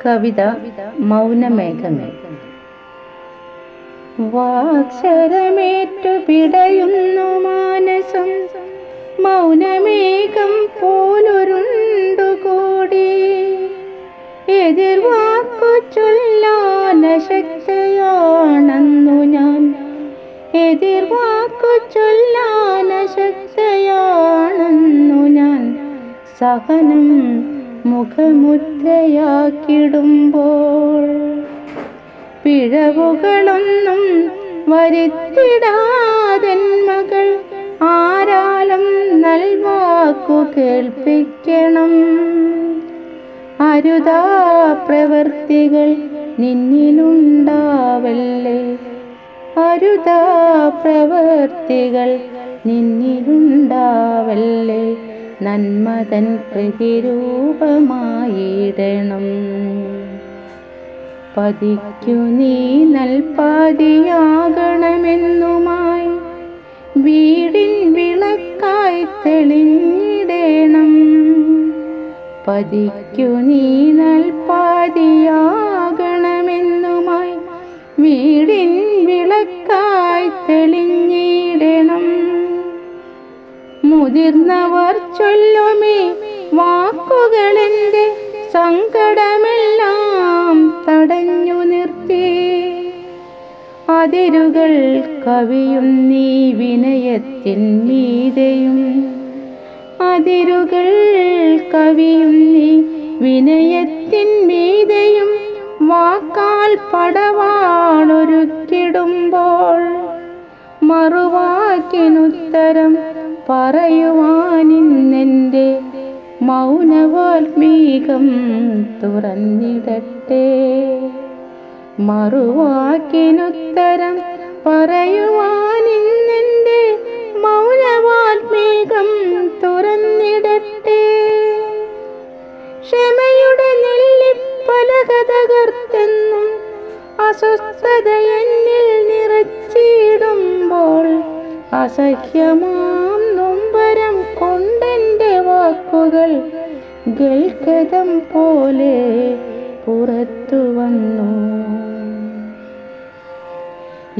കവിത മൗനമേഘമേ. വാക്ഷരമേറ്റു പിടയുന്നു മാനസം, മൗനമേഘം പോലൊരുണ്ടുകൂടി. എതിർവാക്കു ചൊല്ലാനശക്തയാണെന്നു ഞാൻ, എതിർവാക്കു ചൊല്ലാനശക്തയാണെന്നു ഞാൻ. സഹനം മുഖമുദ്രയാക്കിടുമ്പോൾ പിഴവുകളൊന്നും വരുത്തിടാതൻ മകൾ ആരാലും നൽവാക്കു കേൾപ്പിക്കണം. അരുതാ പ്രവൃത്തികൾ നിന്നിലുണ്ടാവല്ലേ, അരുതാ പ്രവൃത്തികൾ നിന്നിലുണ്ടാവല്ലേ. നന്മതൻ പ്രതിരൂപമായിടണം. പതിക്കു നീ നൽപാതിയാകണമെന്നുമായി വീടിൻ വിളക്കായി തെളിഞ്ഞിടണം. പതിക്കു നീ നൽപാതിയാകണമെന്നുമായി വീടിൻ വിളക്കായി തെളിഞ്ഞിടണം. മുതിർന്നവർ ചൊല്ലുമേ വാക്കുകളെൻ്റെ സങ്കടമെല്ലാം തടഞ്ഞു നിർത്തി. അതിരുകൾ കവിയും നീ വിനയത്തിൻ മീതെയും, അതിരുകൾ കവിയും നീ വിനയത്തിൻ മീതെയും. വാക്കാൽ പടവാളൊരുക്കിടുമ്പോൾ മറുവാക്കിനുത്തരം പറയുവാനിന്നെൻ്റെ മൗനവാൽമീകം തുറന്നിടട്ടെ. മറുവാക്കിനുത്തരം പറയുവാനിന്നെൻ്റെ മൗനവാൽമീകം തുറന്നിടട്ടെ. ക്ഷമയുടെ നെല്ലിപ്പലക തകർത്തെന്നും അസ്വസ്ഥത എന്നിൽ നിറച്ചിടുമ്പോൾ അസഹ്യമാം നൊമ്പരം കൊണ്ടെൻ്റെ വാക്കുകൾ ഗൽഗതം പോലെ പുറത്തു വന്നു.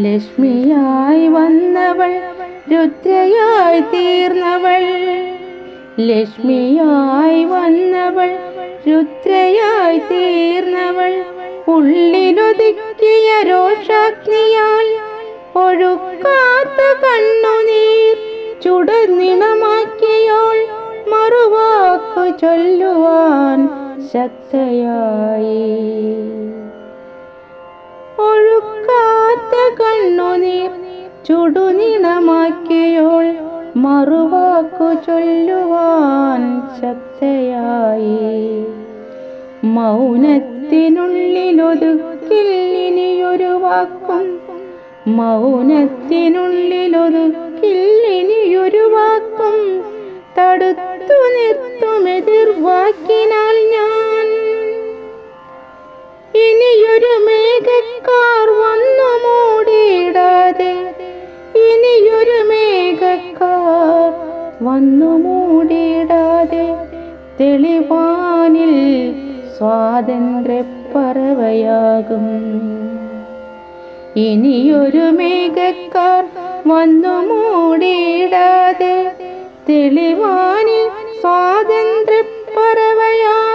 ലക്ഷ്മിയായി വന്നവൾ രുദ്രയായി തീർന്നവൾ, ലക്ഷ്മിയായി വന്നവൾ രുദ്രയായി തീർന്നവൾ. ഉള്ളിലൊതുക്കിയ രോഷാഗ്നിയാൽ ഒഴുക്കാത്ത കണ്ണുനീർ ചുടർനിണമാക്കിയോൾ മറുവാക്കു ചൊല്ലുവാൻ ശക്തയായി. ഒഴുക്കാത്ത കണ്ണുനീർ ചുടുനിണമാക്കിയോൾ മറുവാക്കു ചൊല്ലുവാൻ ശക്തയായി. മൗനത്തിനുള്ളിലൊതുക്കിൽ ഇനിയൊരു വാക്കും, മൗനത്തിനുള്ളിലൊതുക്കിൽ ഇനിയൊരു വാക്കും. തടുത്തു നിർത്തുമെതിർവാക്കിനാൽ ഞാൻ. ഇനിയൊരു മേഘക്കാർ വന്നു മൂടിയിടാതെ, ഇനിയൊരു മേഘക്കാർ വന്നു മൂടിയിടാതെ. തെളിവാനിൽ സ്വാതന്ത്ര്യപ്പറവയാകും. ഇനിയൊരു മേഘക്കാർ വന്നു മൂടിയിടാതെ തെളിവാനിൽ സ്വാതന്ത്ര്യപ്പറവയാകും.